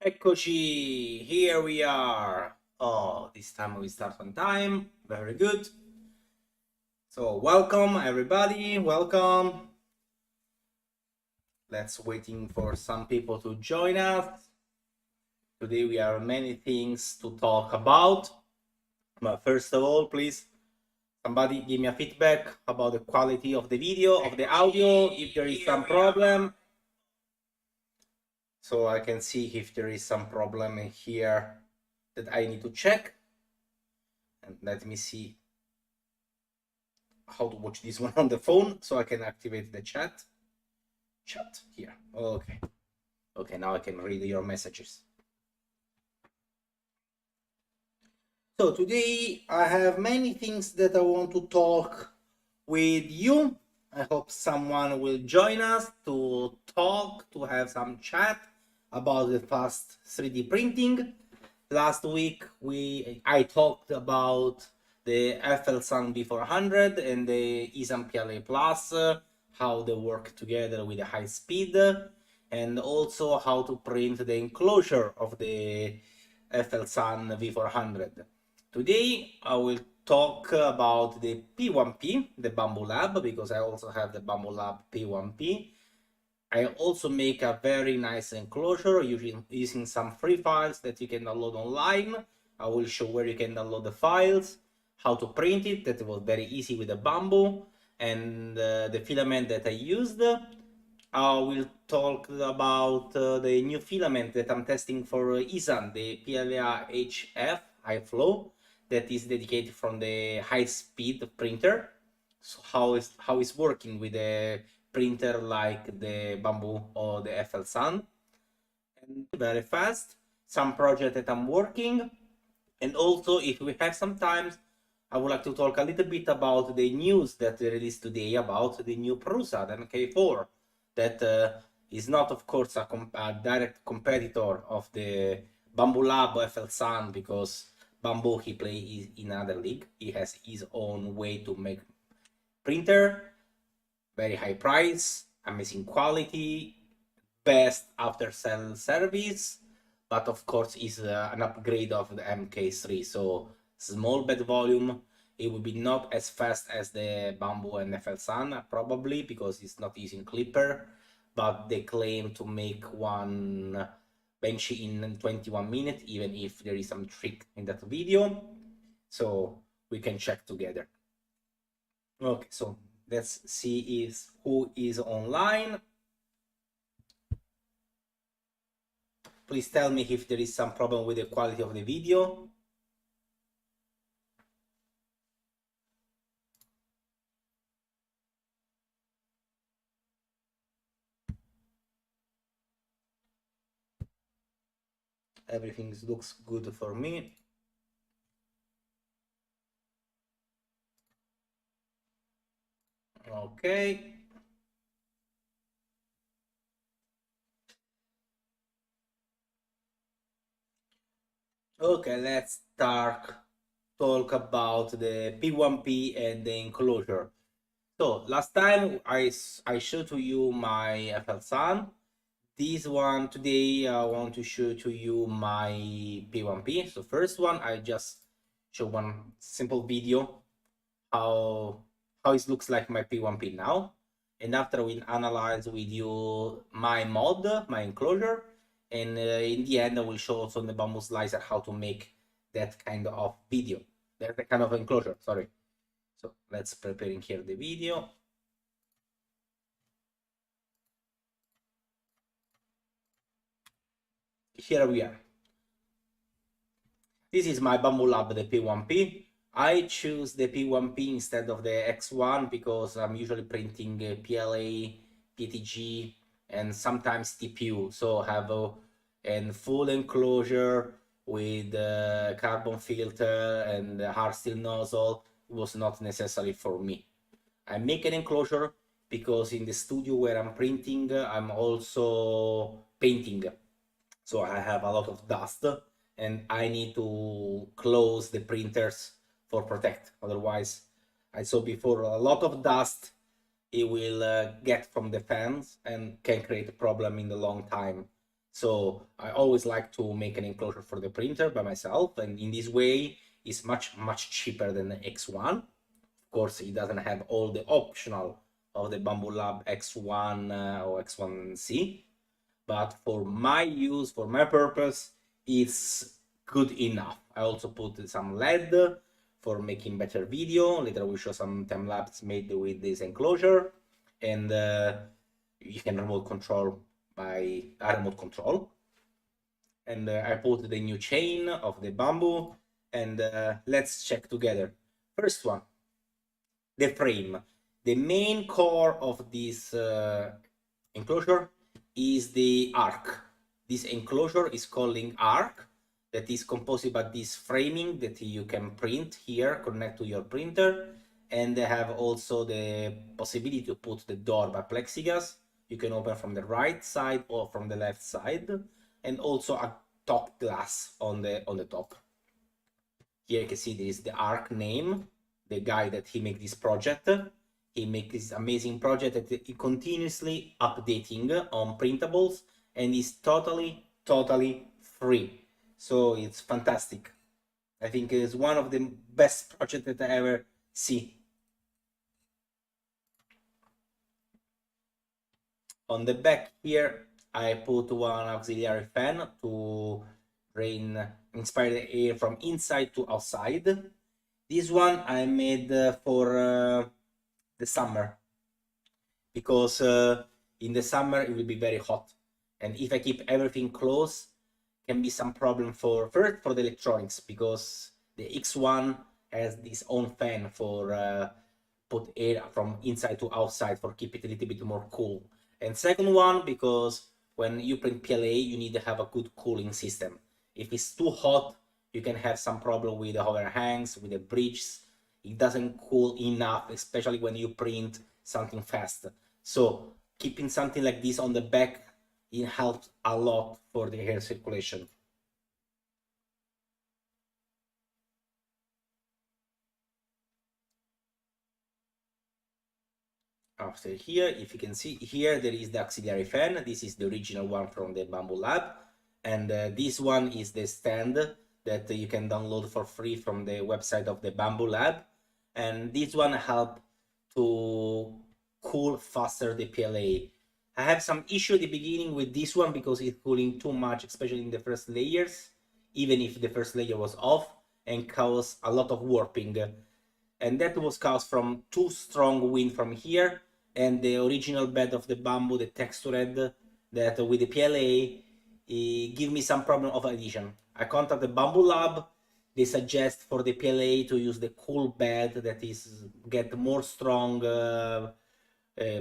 Eccoci, here we are. Oh, this time we start on time. Very good. So welcome everybody, welcome. Let's waiting for some people to join us. Today we have many things to talk about. But first of all, please, somebody give me a feedback about the quality of the video, of the audio, if there is some problem. So I can see if there is some problem in here that I need to check. And let me see how to watch this one on the phone so I can activate the chat here. Okay, now I can read your messages. So today I have many things that I want to talk with you. I hope someone will join us to talk, to have some chat about the fast 3D printing. Last week I talked about the FLSUN V400 and the eSUN PLA Plus, how they work together with the high speed, and also how to print the enclosure of the FLSUN V400. Today I will talk about the P1P, the Bamboo Lab, because I also have the Bamboo Lab P1P. I also make a very nice enclosure using some free files that you can download online. I will show where you can download the files, how to print it. That was very easy with the bamboo, and the filament that I used. I will talk about the new filament that I'm testing for eSUN, the PLA HF high flow, that is dedicated from the high speed printer. So how it's working with the printer like the Bamboo or the FLSUN, and very fast. Some project that I'm working, and also if we have some time, I would like to talk a little bit about the news that they released today about the new Prusa, the MK4, that is not, of course, a direct competitor of the Bamboo Lab FLSUN, because Bamboo, he plays in another league. He has his own way to make printer, very high price, amazing quality, best after sale service, but of course is an upgrade of the MK3. So small bed volume. It will be not as fast as the Bamboo and FLSUN probably, because it's not using clipper, but they claim to make one benchy in 21 minutes, even if there is some trick in that video. So we can check together. Okay, so let's see who is online. Please tell me if there is some problem with the quality of the video. Everything looks good for me. Okay. Okay, let's talk about the P1P and the enclosure. So last time I showed to you my FLSUN. This one today I want to show to you my P1P. So first one, I just show one simple video how it looks like my P1P now, and after we analyze with you my mod, my enclosure, and in the end I will show also on the bamboo slicer how to make that kind of video, that kind of enclosure, sorry. So let's preparing here the video. Here we are. This is my Bamboo Lab, the P1P. I choose the P1P instead of the X1 because I'm usually printing PLA, PTG, and sometimes TPU. So have a full enclosure with carbon filter and hard steel nozzle. It was not necessary for me. I make an enclosure because in the studio where I'm printing, I'm also painting. So I have a lot of dust and I need to close the printers for protect. Otherwise, I saw before, a lot of dust it will get from the fans and can create a problem in the long time. So I always like to make an enclosure for the printer by myself, and in this way it's much cheaper than the X1. Of course, it doesn't have all the optional of the Bambu Lab X1 or X1C, but for my use, for my purpose, it's good enough. I also put some LED for making better video. Later we'll show some time lapse made with this enclosure, and you can remote control by a remote control. And I put the new chain of the bamboo, and let's check together. First one, the frame. The main core of this enclosure is the arc. This enclosure is calling arc, that is composed by this framing that you can print here, connect to your printer, and they have also the possibility to put the door by plexiglass. You can open from the right side or from the left side, and also a top glass on the top. Here you can see there is the arc name, the guy that he made this project. He makes this amazing project that he continuously updating on printables, and is totally free. So it's fantastic. I think it's one of the best projects that I ever see. On the back here, I put one auxiliary fan to inspire the air from inside to outside. This one I made for the summer, because in the summer it will be very hot, and if I keep everything close, can be some problem for the electronics, because the X1 has this own fan for put air from inside to outside for keep it a little bit more cool. And second one, because when you print PLA, you need to have a good cooling system. If it's too hot, you can have some problem with the overhangs, with the bridges. It doesn't cool enough, especially when you print something fast. So keeping something like this on the back, it helps a lot for the air circulation. After here, if you can see here, there is the auxiliary fan. This is the original one from the Bambu Lab, and this one is the stand that you can download for free from the website of the Bambu Lab, and this one help to cool faster the PLA. I have some issue at the beginning with this one because it's cooling too much, especially in the first layers, even if the first layer was off, and cause a lot of warping, and that was caused from too strong wind from here, and the original bed of the bamboo, the textured, that with the PLA, give me some problem of adhesion. I contact the Bambu Lab. They suggest for the PLA to use the cool bed that is get more strong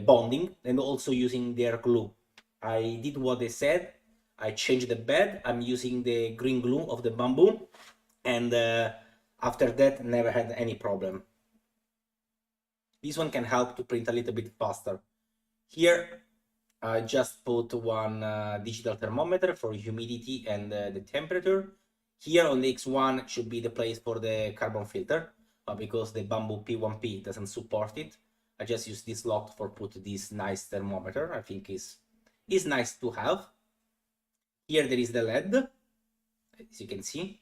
bonding, and also using their glue. I did what they said. I changed the bed. I'm using the green glue of the bamboo, and after that never had any problem. This one can help to print a little bit faster. Here I just put one digital thermometer for humidity and the temperature. Here on the X1 should be the place for the carbon filter, but because the Bambu P1P doesn't support it, I just use this lock for put this nice thermometer. I think is nice to have. Here there is the LED, as you can see,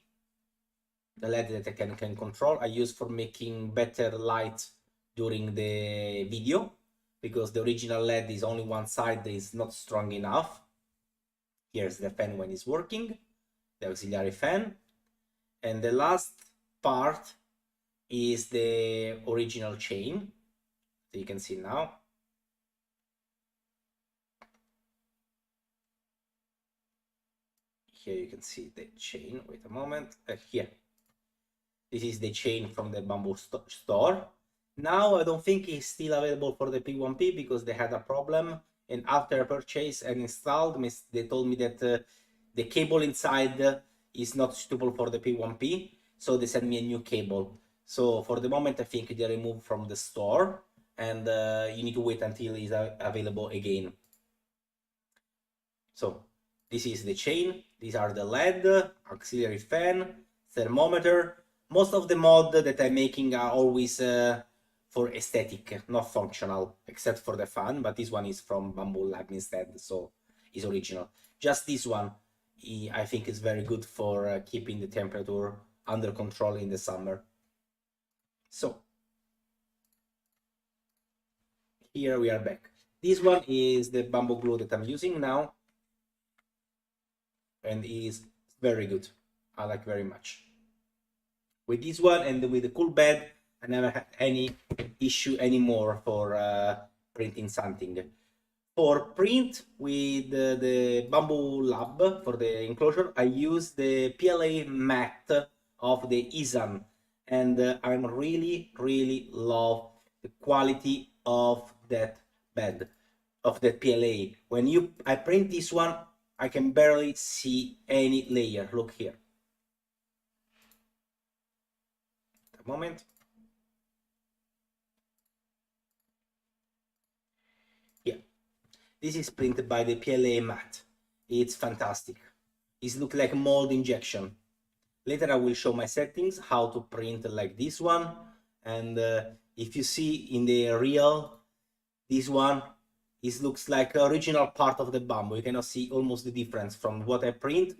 the LED that I can control. I use for making better light during the video, because the original LED is only one side that is not strong enough. Here's the fan when it's working, the auxiliary fan. And the last part is the original chain, that you can see now. Here you can see the chain, wait a moment, here. This is the chain from the Bambu store. Now I don't think it's still available for the P1P because they had a problem, and after purchase and installed, they told me that the cable inside is not suitable for the P1P, so they sent me a new cable. So for the moment I think they removed from the store, and you need to wait until it's available again. So this is the chain, these are the LED, auxiliary fan, thermometer. Most of the mod that I'm making are always for aesthetic, not functional, except for the fan, but this one is from Bambu Lab instead, so it's original. Just this one, I think is very good for keeping the temperature under control in the summer. So here we are back. This one is the bamboo glue that I'm using now, and is very good. I like very much. With this one and with the cool bed, I never had any issue anymore for printing something. For print with the bamboo lab for the enclosure, I use the PLA matte of the eSUN, and I really love the quality of that bed, of that PLA. When I print this one, I can barely see any layer. Look here. A moment. Here. This is printed by the PLA matte. It's fantastic. It looks like mold injection. Later I will show my settings, how to print like this one. And if you see in the real, this one, it looks like original part of the bamboo. You cannot see almost the difference from what I print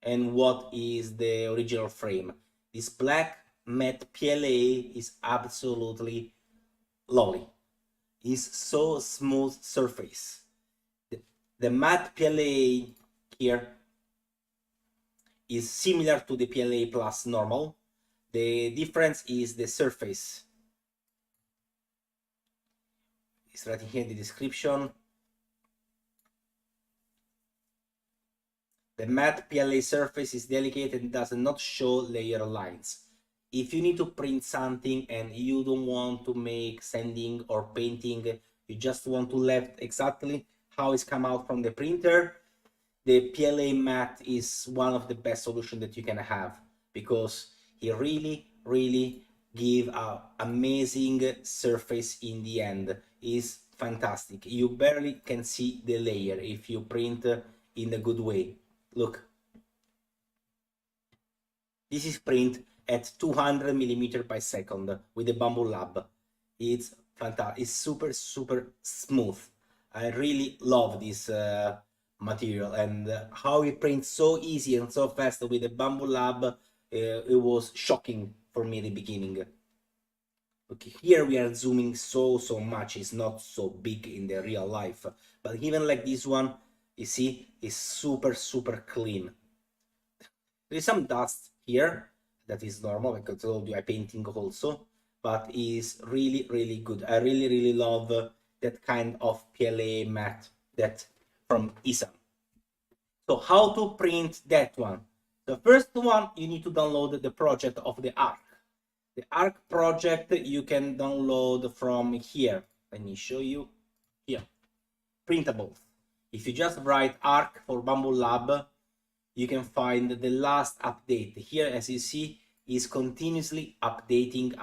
and what is the original frame. This black matte PLA is absolutely lovely. It's so smooth surface. The matte PLA here is similar to the PLA plus normal. The difference is the surface. It's right here in the description. The matte PLA surface is delicate and does not show layer lines. If you need to print something and you don't want to make sanding or painting, you just want to left exactly how it's come out from the printer, the PLA matte is one of the best solutions that you can have, because it really give an amazing surface in the end. Is fantastic. You barely can see the layer if you print in a good way. Look, this is print at 200 millimeters per second with the bamboo lab. It's fantastic. It's super smooth. I really love this material, and how it prints so easy and so fast with the bamboo lab. It was shocking for me at the beginning. Okay, here we are zooming so much. It's not so big in the real life, but even like this one, you see, is super clean. There is some dust here that is normal, like I told you, I painting also, but is really good. I really love that kind of PLA matte that from eSUN. So how to print that one? The first one, you need to download the project of the ARC. The ARC project you can download from here. Let me show you here. Printables. If you just write ARC for Bamboo Lab, you can find the last update. Here, as you see, is continuously updating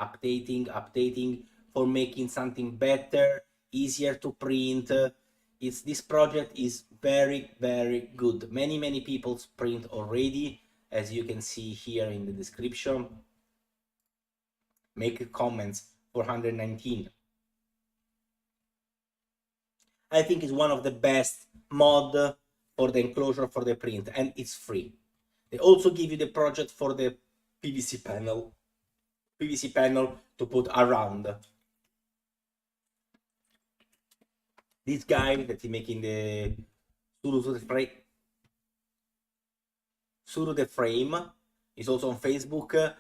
for making something better, easier to print. This project is very good. Many people print already, as you can see here in the description. Make comments for 119. I think it's one of the best mod for the enclosure for the print, and it's free. They also give you the project for the PVC panel to put around. This guy that is making the Suru the frame is also on Facebook.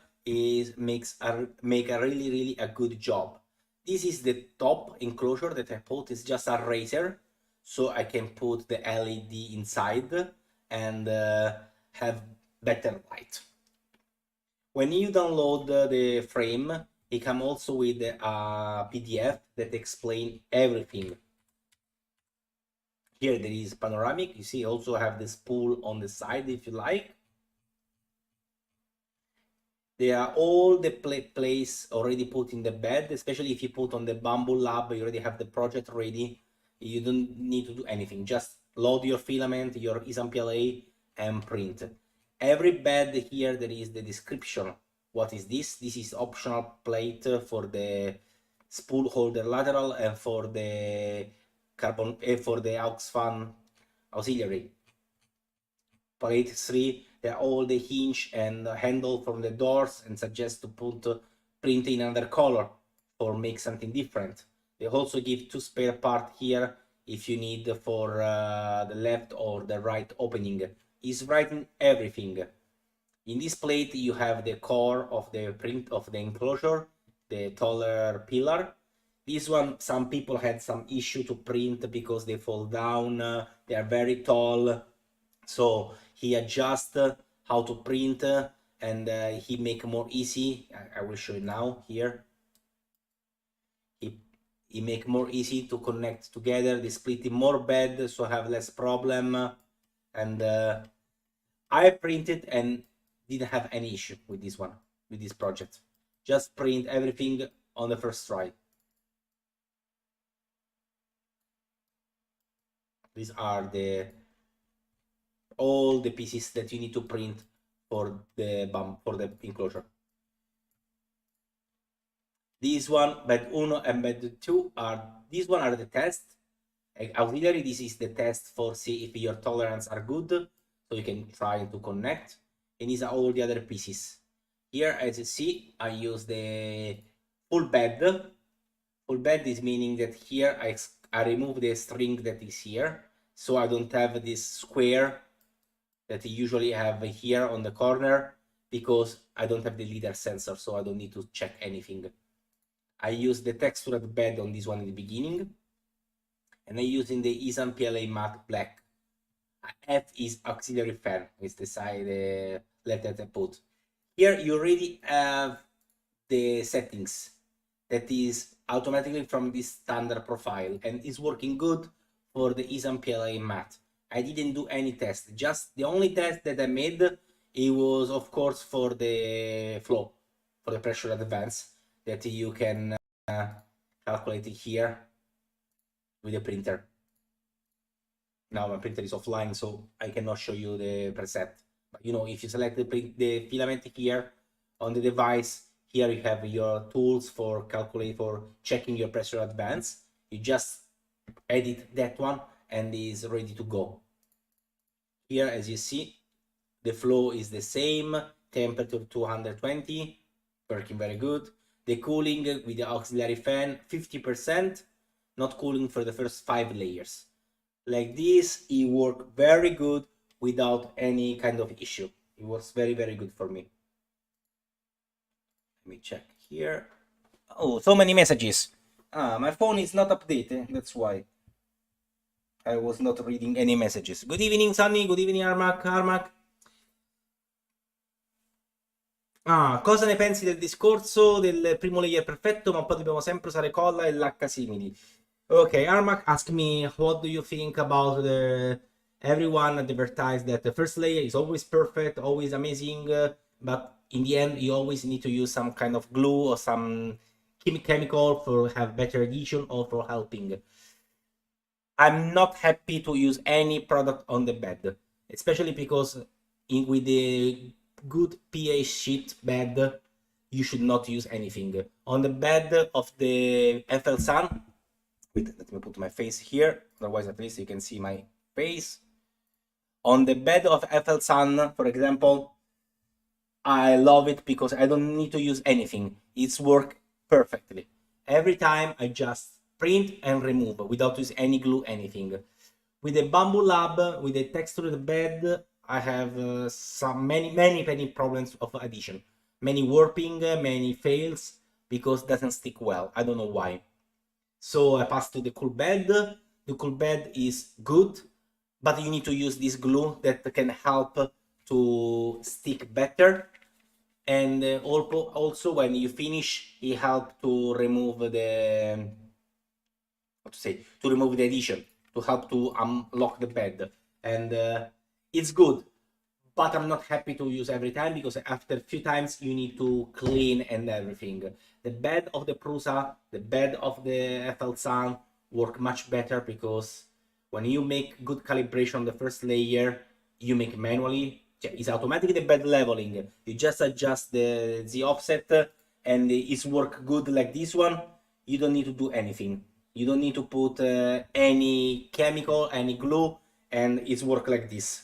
Make a really a good job. This is the top enclosure that I put. It's just a razor, so I can put the LED inside and have better light. When you download the frame, it comes also with a PDF that explains everything. Here there is panoramic. You see, also have the spool on the side if you like. They are all the place already put in the bed, especially if you put on the Bamboo Lab, you already have the project ready. You don't need to do anything. Just load your filament, your eSUN PLA, and print. Every bed here, there is the description. What is this? This is optional plate for the spool holder lateral and for the for the aux fan auxiliary. Plate 3, they're all the hinge and handle from the doors, and suggest to put print in another color or make something different. They also give 2 spare parts here if you need for the left or the right opening. It's writing everything. In this plate you have the core of the print of the enclosure, the taller pillar. This one, some people had some issue to print because they fall down, they are very tall. So he adjusts how to print, and he make more easy. I will show you now here. He make more easy to connect together. They split in more bed, so have less problem. And I printed and didn't have any issue with this one, with this project. Just print everything on the first try. These are all the pieces that you need to print for the enclosure. This one, bed 1 and bed 2 are the test. Auxiliary, this is the test for see if your tolerance are good, so you can try to connect. And these are all the other pieces. Here, as you see, I use the full bed. Full bed is meaning that here I remove the string that is here, so I don't have this square that you usually have here on the corner, because I don't have the leader sensor, so I don't need to check anything. I use the textured bed on this one in the beginning, and I'm using the eSUN PLA matte black. F is auxiliary fan, is the side left that I put. Here you already have the settings that is automatically from this standard profile, and is working good for the eSUN PLA matte. I didn't do any test, just the only test that I made, it was of course for the flow, for the pressure advance that you can calculate it here with the printer. Now my printer is offline, so I cannot show you the preset. But you know, if you select the filament here on the device, here you have your tools for checking your pressure advance. You just edit that one and is ready to go. Here, as you see, the flow is the same, temperature 220, working very good. The cooling with the auxiliary fan, 50%, not cooling for the first 5 layers. Like this, it worked very good without any kind of issue. It was very, very good for me. Let me check here. Oh, so many messages. My phone is not updated, that's why I was not reading any messages. Good evening, Sunny. Good evening, Armac. Cosa ne pensi del discorso del primo layer perfetto, ma poi dobbiamo sempre usare colla e l'H simili? Okay, Armac asked me, what do you think about everyone advertised that the first layer is always perfect, always amazing, but in the end you always need to use some kind of glue or some chemical for have better adhesion or for helping. I'm not happy to use any product on the bed, especially because with the good pH sheet bed, you should not use anything. On the bed of the FLSUN, wait, let me put my face here, otherwise at least you can see my face. On the bed of FLSUN, for example, I love it because I don't need to use anything. It's work perfectly. Every time I just print and remove without using any glue, anything. With the Bamboo Lab, with the textured bed, I have many problems of adhesion. Many warping, many fails, because it doesn't stick well. I don't know why. So I passed to the cool bed. The cool bed is good, but you need to use this glue that can help to stick better. And also when you finish, it helps to remove the adhesion, to help to unlock the bed. And it's good, but I'm not happy to use every time, because after a few times you need to clean and everything. The bed of the Prusa, the bed of the FLSUN work much better, because when you make good calibration on the first layer, you make manually. It's automatically the bed leveling. You just adjust the offset and it's work good like this one. You don't need to do anything. You don't need to put any chemical, any glue, and it's work like this.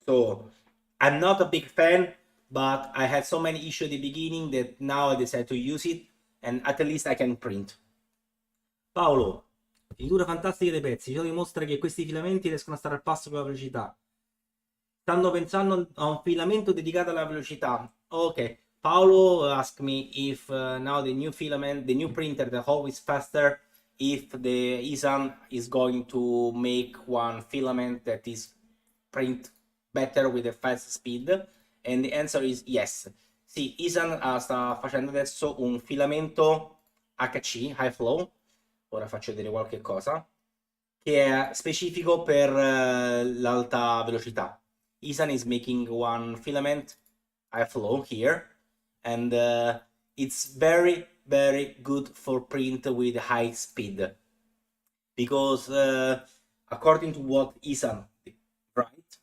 So I'm not a big fan, but I had so many issues at the beginning that now I decided to use it, and at least I can print. Paolo, finiture fantastiche dei pezzi, ciò dimostra che questi filamenti riescono a stare al passo con la velocità. Stanno pensando a un filamento dedicato alla velocità. Ok, Paolo asked me if now the new filament, the new printer, the always faster, if the eSUN is going to make one filament that is print better with a fast speed, and the answer is yes. Sì, eSUN sta facendo adesso un filamento HC, high flow, ora faccio vedere qualche cosa, che è specifico per l'alta velocità. eSUN is making one filament high flow here, and it's very good for print with high speed, because according to what eSUN write,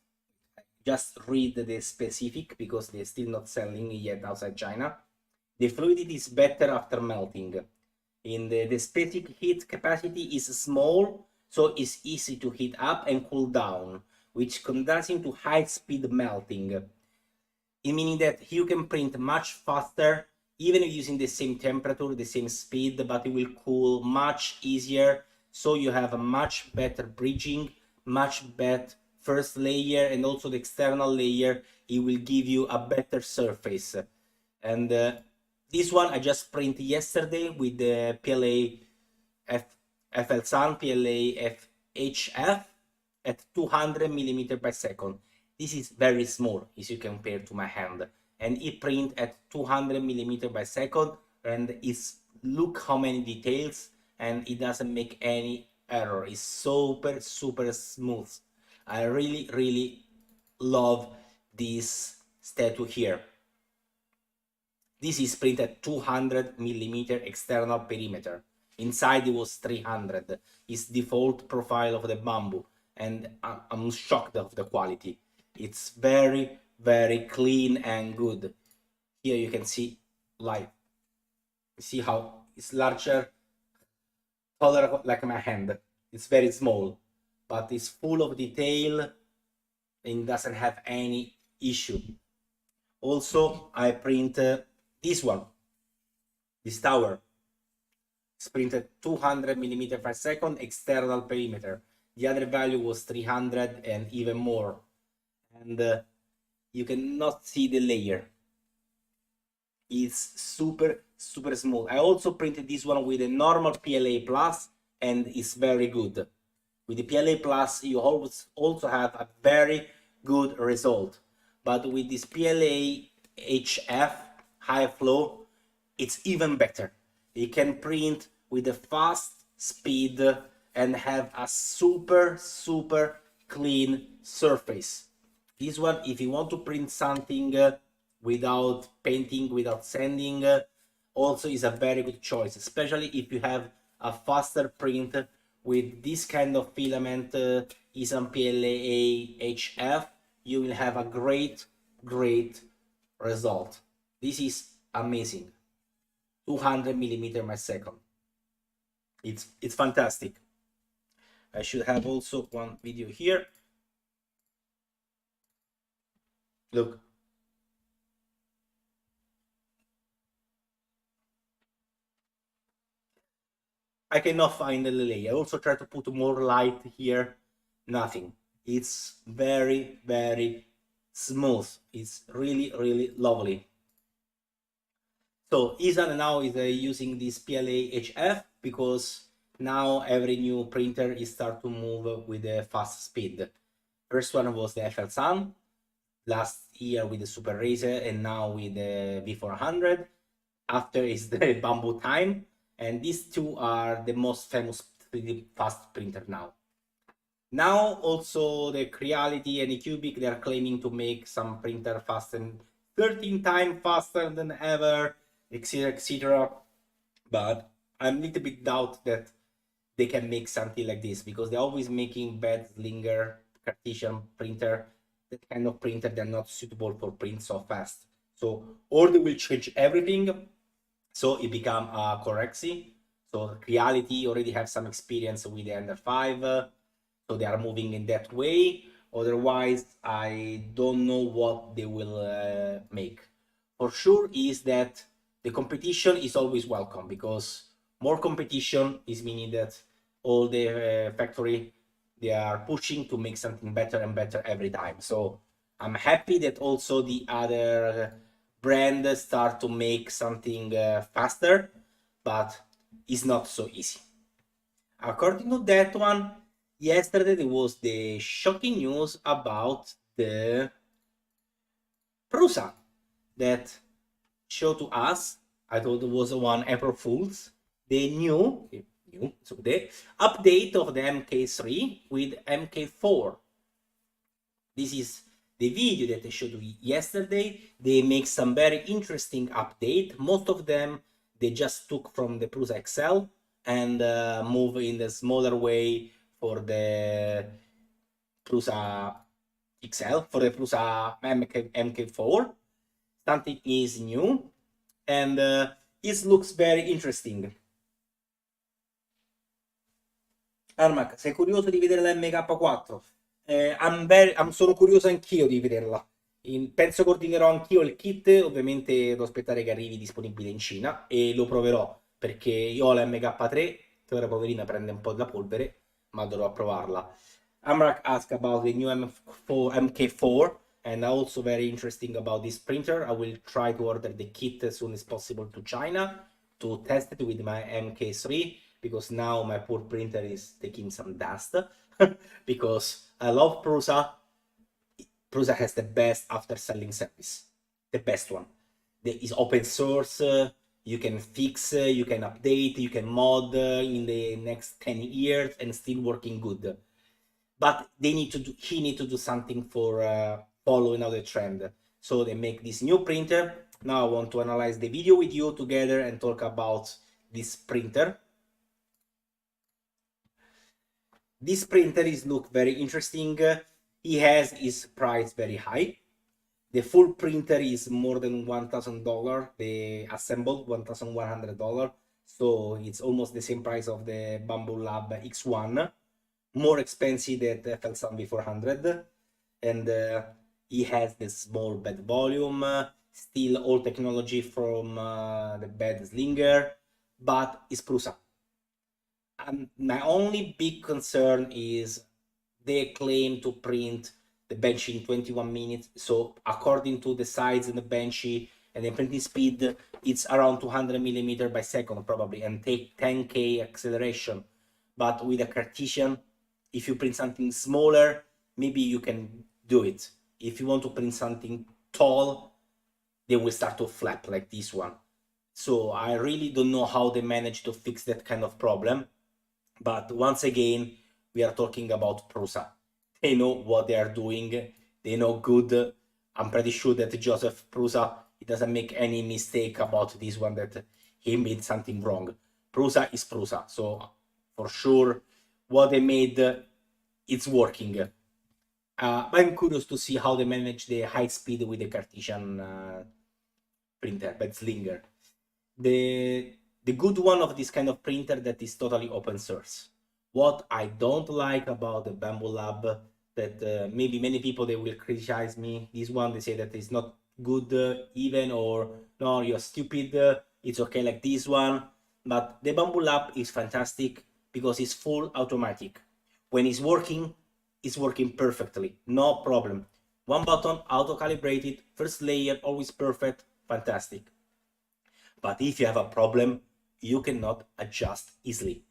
just read the specific because they're still not selling yet outside China. The fluidity is better after melting. In the specific heat capacity is small, so it's easy to heat up and cool down, which conducts into high speed melting. It meaning that you can print much faster, even using the same temperature, the same speed, but it will cool much easier. So you have a much better bridging, much better first layer, and also the external layer. It will give you a better surface. And this one I just printed yesterday with the PLA FLSUN, PLA FHF at 200 millimeter per second. This is very small if you compare to my hand, and it print at 200 millimeter per second, and it's look how many details, and it doesn't make any error. It's super smooth. I really love this statue here. This is printed 200 millimeter external perimeter. Inside it was 300. It's default profile of the bamboo, and I'm shocked of the quality. It's very clean and good. Here you can see, like, see how it's larger, taller like my hand. It's very small, but it's full of detail and doesn't have any issue. Also, I print this one, this tower. It's printed 200 millimeter per second external perimeter. The other value was 300 and even more. And you cannot see the layer. It's super smooth. I also printed this one with a normal PLA plus, and it's very good. With the PLA plus, you always also have a very good result. But with this PLA HF high flow, it's even better. You can print with a fast speed and have a super clean surface. This one, if you want to print something without painting, without sanding, also is a very good choice, especially if you have a faster print with this kind of filament, eSUN PLA HF, you will have a great result. This is amazing. 200 millimeter per second. It's fantastic. I should have also one video here. Look. I cannot find the layer. I also try to put more light here. Nothing. It's very smooth. It's really lovely. So eSUN now is using this PLA HF because now every new printer is start to move with a fast speed. First one was the FLSUN, last year with the Super Razor, and now with the V400. After is the Bamboo Time, and these two are the most famous 3D fast printer now. Now also the Creality and the Cubic, they are claiming to make some printer faster, 13 times faster than ever, etc. But I'm a little bit doubt that they can make something like this, because they're always making bad Slinger Cartesian printer, that kind of printer, they're not suitable for print so fast. So or they will change everything, so it become a Corexi. So Creality already have some experience with the Ender 5, so they are moving in that way. Otherwise, I don't know what they will make. For sure is that the competition is always welcome, because more competition is meaning that all the factory, they are pushing to make something better and better every time. So I'm happy that also the other brand start to make something faster, but it's not so easy. According to that one, yesterday there was the shocking news about the Prusa that showed to us. I thought it was one April Fools. The so the update of the MK3 with MK4. This is the video that I showed you yesterday. They make some very interesting update. Most of them they just took from the Prusa XL and move in the smaller way for the Prusa XL, for the Prusa MK4. Something is new, and it looks very interesting. Armac, sei curioso di vedere la MK4? Sono curioso anch'io di vederla. Penso che ordinerò anch'io il kit, ovviamente devo aspettare che arrivi disponibile in Cina e lo proverò, perché io ho la MK3, che ora poverina prende un po' da polvere, ma dovrò provarla. Amrak asked about the new MK4, and also very interesting about this printer. I will try to order the kit as soon as possible to China to test it with my MK3, because now my poor printer is taking some dust. Because I love Prusa. Prusa has the best after-selling service, the best one. It's open source. You can fix, you can update, you can mod in the next 10 years and still working good. But he need to do something for following the trend. So they make this new printer. Now I want to analyze the video with you together and talk about this printer. This printer look very interesting. He has his price very high. The full printer is more than $1,000. The assembled $1,100. So it's almost the same price of the Bamboo Lab X1. More expensive than the FLsun V400. And he has the small bed volume. Still all technology from the bed slinger. But it's Prusa. My only big concern is they claim to print the benchy in 21 minutes. So according to the size and the benchy and the printing speed, it's around 200 millimeter by second probably, and take 10K acceleration. But with a Cartesian, if you print something smaller, maybe you can do it. If you want to print something tall, they will start to flap like this one. So I really don't know how they manage to fix that kind of problem. But once again, we are talking about Prusa. They know what they are doing. They know good. I'm pretty sure that Joseph Prusa, he doesn't make any mistake about this one, that he made something wrong. Prusa is Prusa. So for sure, what they made, it's working. I'm curious to see how they manage the high speed with the Cartesian printer, bed slinger. The good one of this kind of printer that is totally open source. What I don't like about the Bamboo Lab, that maybe many people, they will criticize me. This one, they say that it's not good even, or no, you're stupid, it's okay like this one. But the Bamboo Lab is fantastic because it's full automatic. When it's working perfectly, no problem. One button, auto calibrated, first layer, always perfect, fantastic. But if you have a problem, you cannot adjust easily.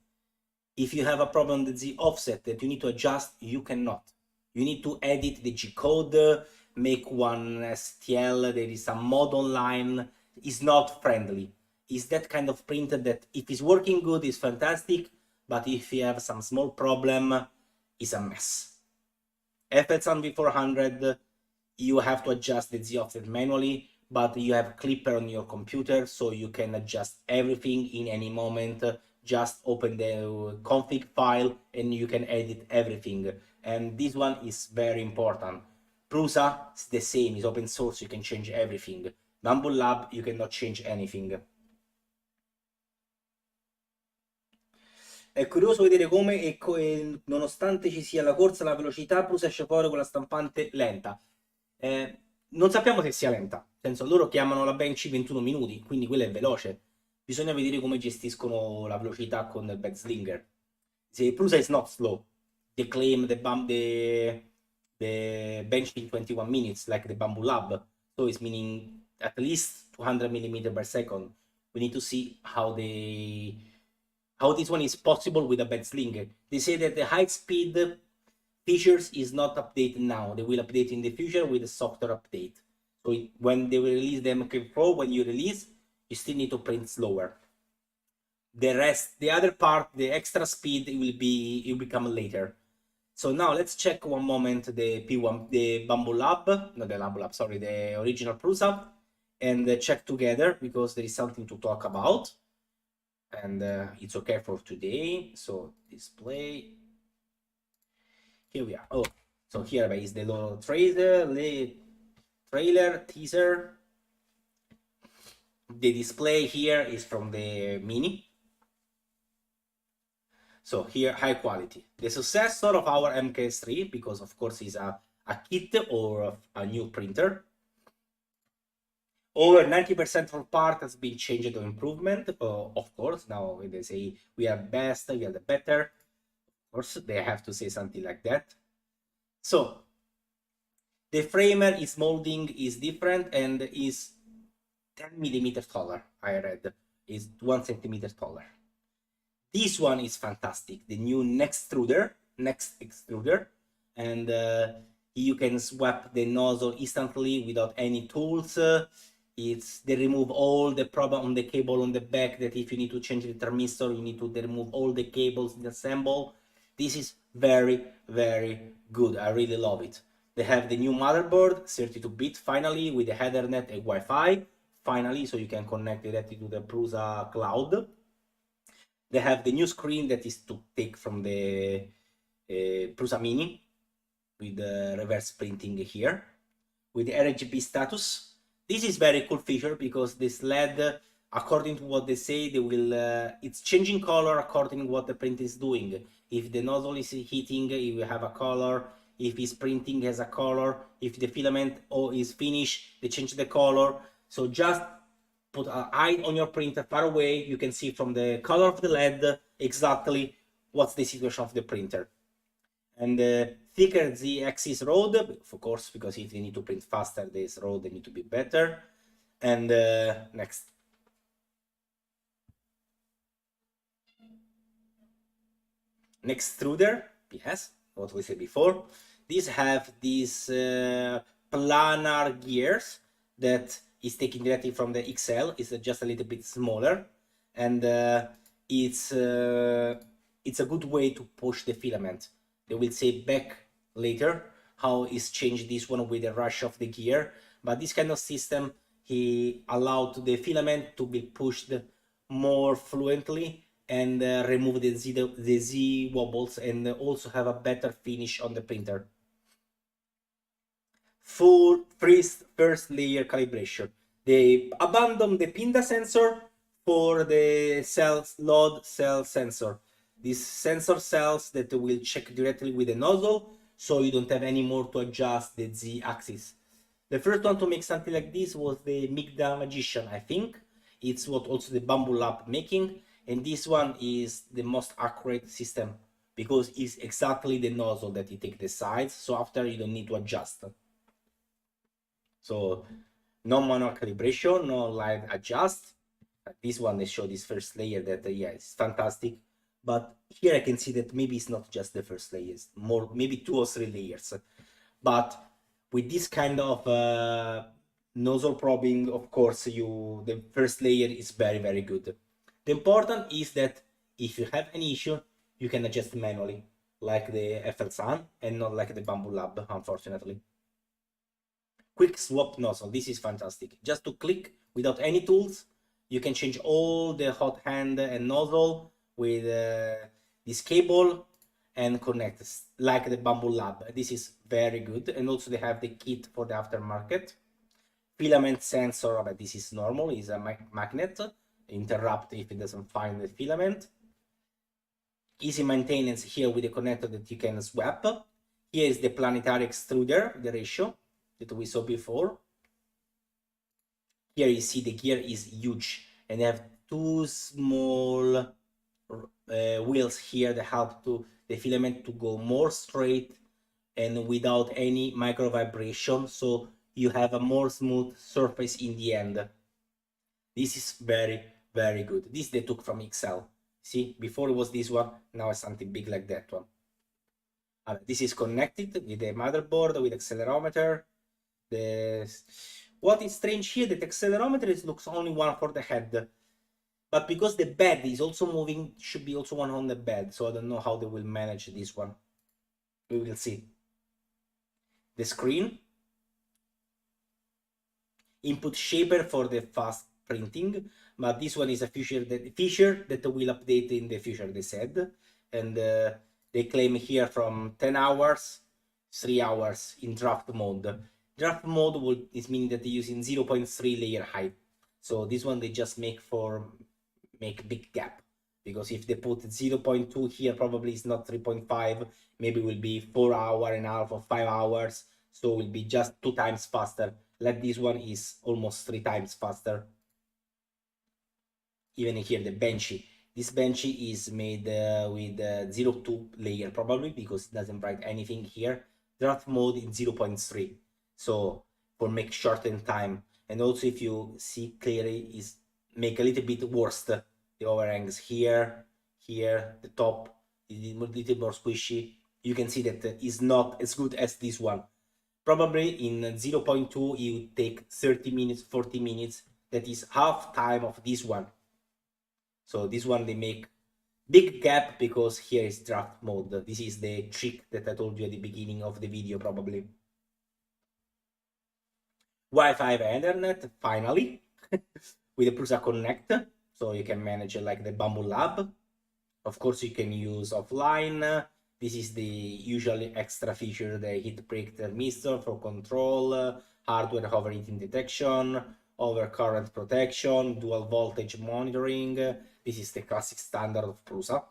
If you have a problem with the offset that you need to adjust, you cannot. You need to edit the G code, make one STL, there is some mod online. It's not friendly. It's that kind of printer that if it's working good, it's fantastic, but if you have some small problem, it's a mess. FLsun V400, you have to adjust the Z offset manually, but you have Clipper on your computer, so you can adjust everything in any moment. Just open the config file and you can edit everything. And this one is very important. Prusa is the same, it's open source, you can change everything. Bamboo Lab, you cannot change anything. È curioso vedere come, nonostante ci sia la corsa alla velocità, Plus esce fuori con la stampante lenta. Non sappiamo se sia lenta, nel senso loro chiamano la bench 21 minuti, quindi quella è veloce. Bisogna vedere come gestiscono la velocità con il bed Se Prusa is not slow, they claim the bench in 21 minutes, like the Bamboo Lab. So it's meaning at least 200 millimeter per second. We need to see how this one is possible with a bed slinger. They say that the high speed features is not updated now. They will update in the future with a software update. So when they will release the MK4, when you release, you still need to print slower. The rest, the other part, the extra speed, it will become later. So now let's check one moment the P1, the Bamboo Lab, not the Bamboo Lab, sorry, the original Prusa, and check together because there is something to talk about. And it's okay for today. So display. Here we are. Oh, so here is the little trailer teaser. The display here is from the Mini. So here, high quality. The successor of our MKS3, because of course it's a kit or a new printer. Over 90% of part has been changed to improvement. Of course, now they say we are best, we are the better. Of course, they have to say something like that. So the framer is molding is different and is 10 millimeters taller. I read is 1 centimeter taller. This one is fantastic. The new next extruder, and you can swap the nozzle instantly without any tools. They remove all the problem on the cable on the back that if you need to change the thermistor, you need to remove all the cables and assemble. This is very, very good. I really love it. They have the new motherboard, 32-bit, finally, with the Ethernet and Wi-Fi, finally, so you can connect directly to the Prusa cloud. They have the new screen that is to take from the Prusa Mini with the reverse printing here, with the RGB status. This is very cool feature because this LED, according to what they say, it's changing color according to what the print is doing. If the nozzle is heating, it will have a color. If it's printing, has a color. If the filament is finished, they change the color. So just put an eye on your printer far away, you can see from the color of the LED exactly what's the situation of the printer. And thicker Z-axis rod, of course, because if they need to print faster, this rod they need to be better. And next. Next extruder, yes, what we said before. These have these planar gears that is taken directly from the XL. It's just a little bit smaller, and it's a good way to push the filament. They will say back later how is changed this one with the rush of the gear, but this kind of system he allowed the filament to be pushed more fluently and remove the Z wobbles and also have a better finish on the printer. Full first layer calibration. They abandoned the Pinda sensor for the load cell sensor. These sensor cells that will check directly with the nozzle, so you don't have any more to adjust the Z-axis. The first one to make something like this was the Migda Magician, I think. It's what also the Bamboo Lab making, and this one is the most accurate system because it's exactly the nozzle that you take the sides, so after you don't need to adjust. So no manual calibration, no live adjust. This one they show this first layer that yeah, it's fantastic. But here I can see that maybe it's not just the first layers, more maybe 2 or 3 layers. But with this kind of nozzle probing, of course, the first layer is very, very good. The important is that if you have any issue, you can adjust manually, like the FLsun and not like the Bamboo Lab, unfortunately. Quick swap nozzle, this is fantastic. Just to click without any tools, you can change all the hot hand and nozzle with this cable and connect like the Bamboo Lab. This is very good, and also they have the kit for the aftermarket. Filament sensor, but this is normal, is a magnet, interrupt if it doesn't find the filament. easy maintenance here with the connector that you can swap. Here is the planetary extruder, the ratio that we saw before. Here you see the gear is huge, and they have two small wheels here that help to the filament to go more straight and without any micro vibration, so you have a more smooth surface in the end. This is very, very good. This they took from Excel. See, before it was this one, now it's something big like that one. This is connected with the motherboard, with accelerometer. What is strange here, that accelerometer looks only one for the head. But because the bed is also moving, should be also one on the bed. So I don't know how they will manage this one. We will see. The screen. Input shaper for the fast printing. But this one is a feature that will update in the future, they said. And they claim here from 10 hours, 3 hours in draft mode. Draft mode is meaning that they're using 0.3 layer height. So this one they just make big gap, because if they put 0.2 here, probably it's not 3.5, maybe it will be 4 hour and a half or 5 hours, so it will be just 2 times faster. Like this one is almost 3 times faster. Even here the benchy, this benchy is made with 0.2 layer, probably because it doesn't write anything here. Draft mode in 0.3, so for make shorten time. And also if you see clearly, is make a little bit worse the overhangs here, the top is a little more squishy. You can see that it's not as good as this one. Probably in 0.2 it would take 30 minutes, 40 minutes. That is half time of this one. So this one they make big gap because here is draft mode. This is the trick that I told you at the beginning of the video, probably. Wi-Fi and Ethernet, finally, with the Prusa Connect, so you can manage it like the Bamboo Lab. Of course, you can use offline. This is the usually extra feature, the HEATBREAK thermistor for control, hardware overheating detection, overcurrent protection, dual voltage monitoring. This is the classic standard of Prusa.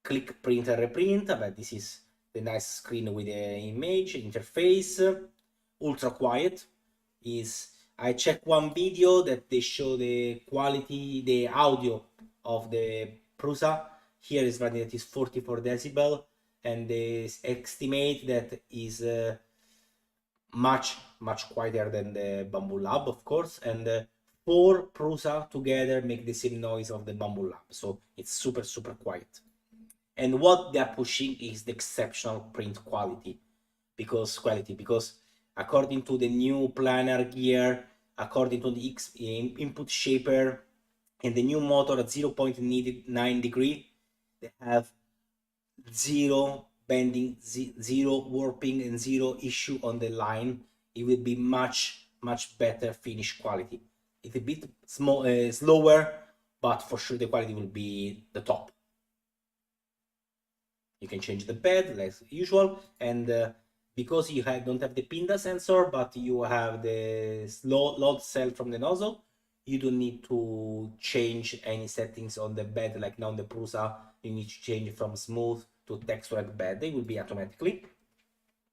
Click, print and reprint, but this is the nice screen with the image interface. Ultra quiet is, I checked one video that they show the quality, the audio of the Prusa. Here is running that is 44 decibel, and they estimate that is much quieter than the Bamboo Lab, of course, and 4 Prusa together make the same noise of the Bamboo Lab, so it's super quiet. And what they are pushing is the exceptional print quality, because according to the new planar gear, according to the input shaper and the new motor at 0.9 degree, they have 0 bending, 0 warping, and 0 issue on the line. It will be much better finish quality. It's a bit slower, but for sure the quality will be the top. You can change the bed as usual, and because you don't have the pinda sensor, but you have the load cell from the nozzle, you don't need to change any settings on the bed. Like now on the Prusa, you need to change from smooth to textured bed. They will be automatically.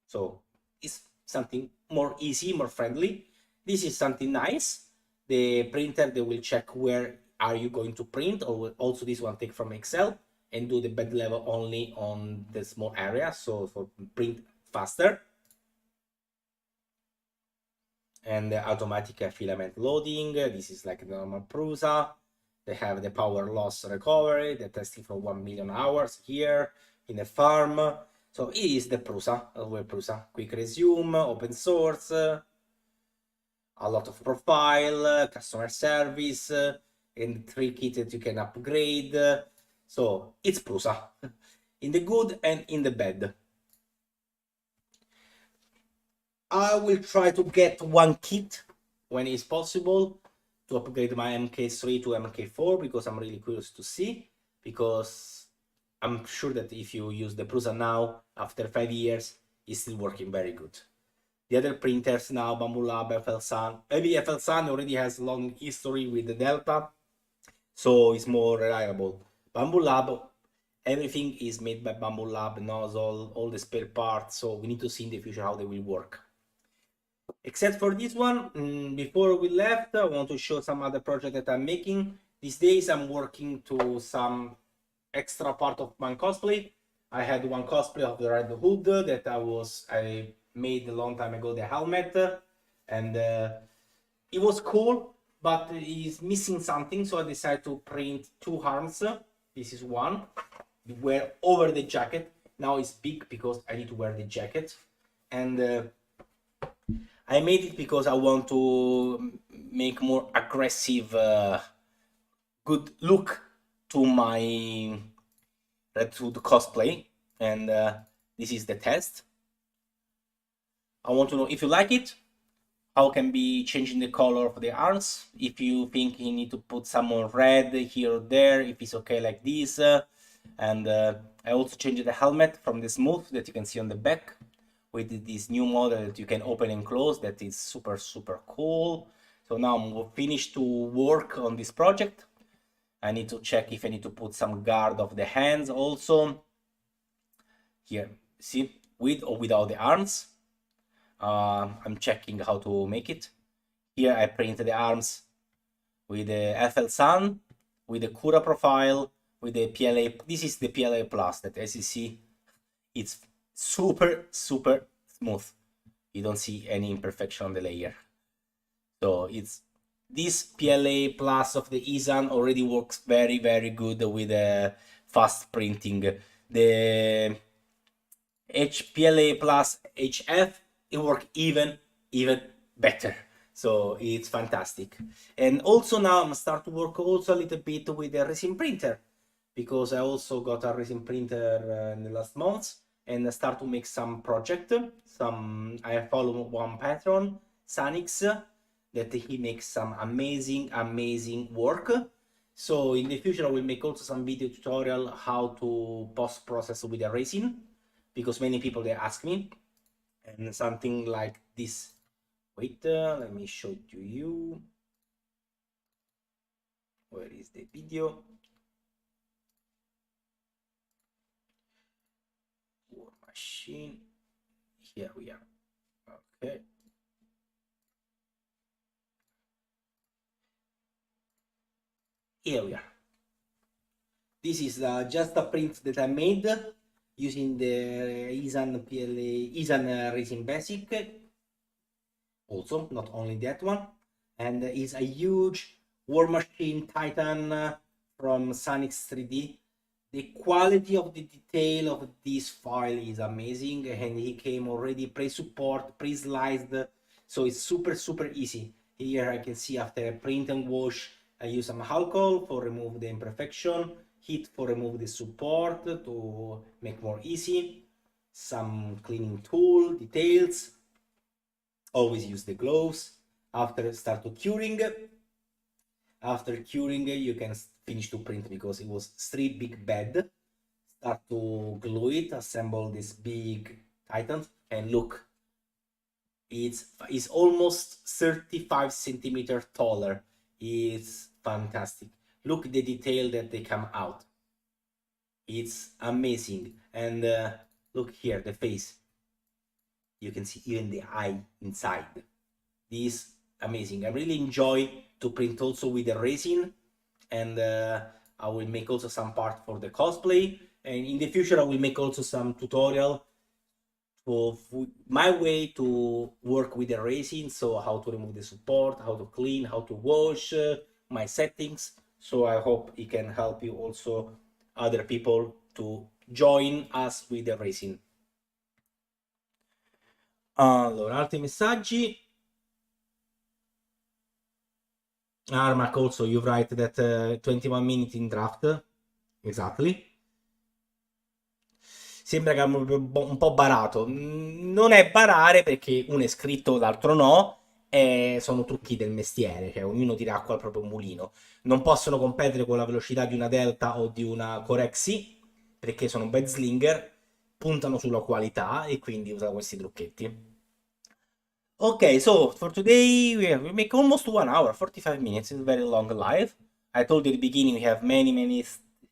So it's something more easy, more friendly. This is something nice. The printer, they will check where are you going to print, or also this one take from Excel and do the bed level only on the small area, so for print faster. And the automatic filament loading, this is like the normal Prusa. They have the power loss recovery, the testing for 1 million hours here in the farm. So it is the Prusa, quick resume, open source, a lot of profile, customer service, and 3 kits that you can upgrade. So it's Prusa, in the good and in the bad. I will try to get 1 kit when it's possible to upgrade my MK3 to MK4, because I'm really curious to see, because I'm sure that if you use the Prusa now, after 5 years, it's still working very good. The other printers now, Bamboo Lab, FLsun, maybe FLsun already has a long history with the Delta, so it's more reliable. Bamboo Lab, everything is made by Bamboo Lab, nozzle, all the spare parts, so we need to see in the future how they will work. Except for this one, before we left, I want to show some other project that I'm making. These days I'm working to some extra part of my cosplay. I had one cosplay of the Red Hood that I made a long time ago, the helmet, and it was cool, but it's missing something, so I decided to print two arms. This is one, wear over the jacket. Now it's big because I need to wear the jacket, and I made it because I want to make more aggressive, good look to my Red Hood cosplay, and this is the test. I want to know if you like it, how can be changing the color of the arms, if you think you need to put some more red here or there, if it's okay like this, and I also changed the helmet from the smooth that you can see on the back with this new model that you can open and close, that is super cool. So now I'm finished to work on this project. I need to check if I need to put some guard of the hands also. Here, see, with or without the arms. I'm checking how to make it. Here I printed the arms with the FLSUN, with the Cura profile, with the PLA. This is the PLA Plus that, as you see, it's super smooth. You don't see any imperfection on the layer. So it's this PLA Plus of the eSUN already works very good with fast printing. The PLA Plus HF, it works even better. So it's fantastic. And also now I'm starting to work also a little bit with the resin printer, because I also got a resin printer in the last months, and I start to make some project. I follow one patron, Sanix, that he makes some amazing work. So in the future I will make also some video tutorial how to post-process with the resin, because many people they ask me, and something like this. Wait, let me show it to you. Where is the video? War machine. Here we are. Okay. Here we are. This is just a print that I made using the eSUN PLA, eSUN Resin Basic. Also, not only that one, and is a huge War Machine Titan from Sanix 3D. The quality of the detail of this file is amazing, and he came already pre-support, pre-sliced, so it's super easy. Here I can see after print and wash, I use some alcohol for remove the imperfection, heat for remove the support to make more easy, some cleaning tool, details. Always use the gloves. After start to curing. After curing, you can finish to print because it was 3 big bed. Start to glue it, assemble this big Titan, and look, it's almost 35 centimeters taller. It's fantastic. Look the detail that they come out. It's amazing. And look here, the face. You can see even the eye inside. This amazing. I really enjoy to print also with the resin, and I will make also some part for the cosplay, and in the future I will make also some tutorial of my way to work with the resin, so how to remove the support, how to clean, how to wash, my settings. So I hope it can help you also other people to join us with the resin. Allora, altri messaggi. Armac, also you write that 21 minutes in draft. Exactly. Sembra che è un po' barato. Non è barare perché uno è scritto, l'altro no, e sono trucchi del mestiere, cioè ognuno tira acqua al proprio mulino. Non possono competere con la velocità di una Delta o di una Corexi, perché sono bad slinger, puntano sulla qualità e quindi usano questi trucchetti. Okay, so for today we make almost 1 hour, 45 minutes. It's very long live. I told you at the beginning we have many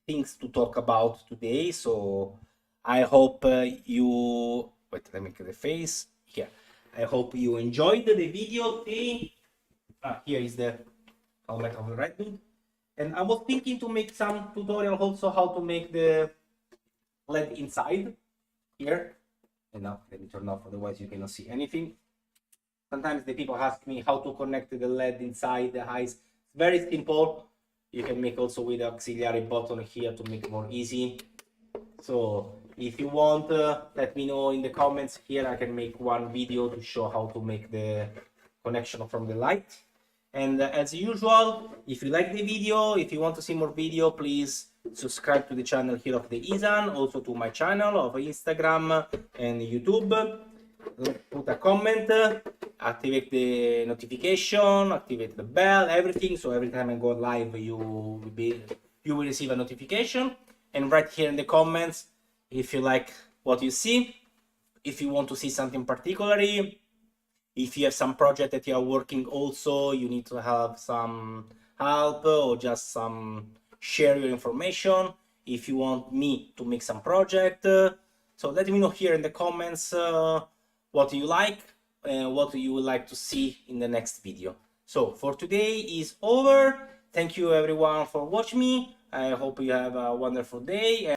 things to talk about today. So I hope you wait. Let me get the face here. I hope you enjoyed the video today. Here is the helmet of the Red Dude, and I was thinking to make some tutorial also how to make the LED inside here. And now let me turn off, otherwise you cannot see anything. Sometimes the people ask me how to connect the LED inside the eyes. It's very simple. You can make also with the auxiliary button here to make it more easy. So if you want, let me know in the comments here. I can make one video to show how to make the connection from the light. And as usual, if you like the video, if you want to see more video, please subscribe to the channel here of the eSUN, also to my channel of Instagram and YouTube. Put a comment, activate the notification, activate the bell, everything. So every time I go live, you will receive a notification. And write here in the comments if you like what you see, if you want to see something particularly, if you have some project that you are working also, you need to have some help or just some share your information. If you want me to make some project, so let me know here in the comments what you like and what you would like to see in the next video. So for today is over. Thank you everyone for watching me. I hope you have a wonderful day.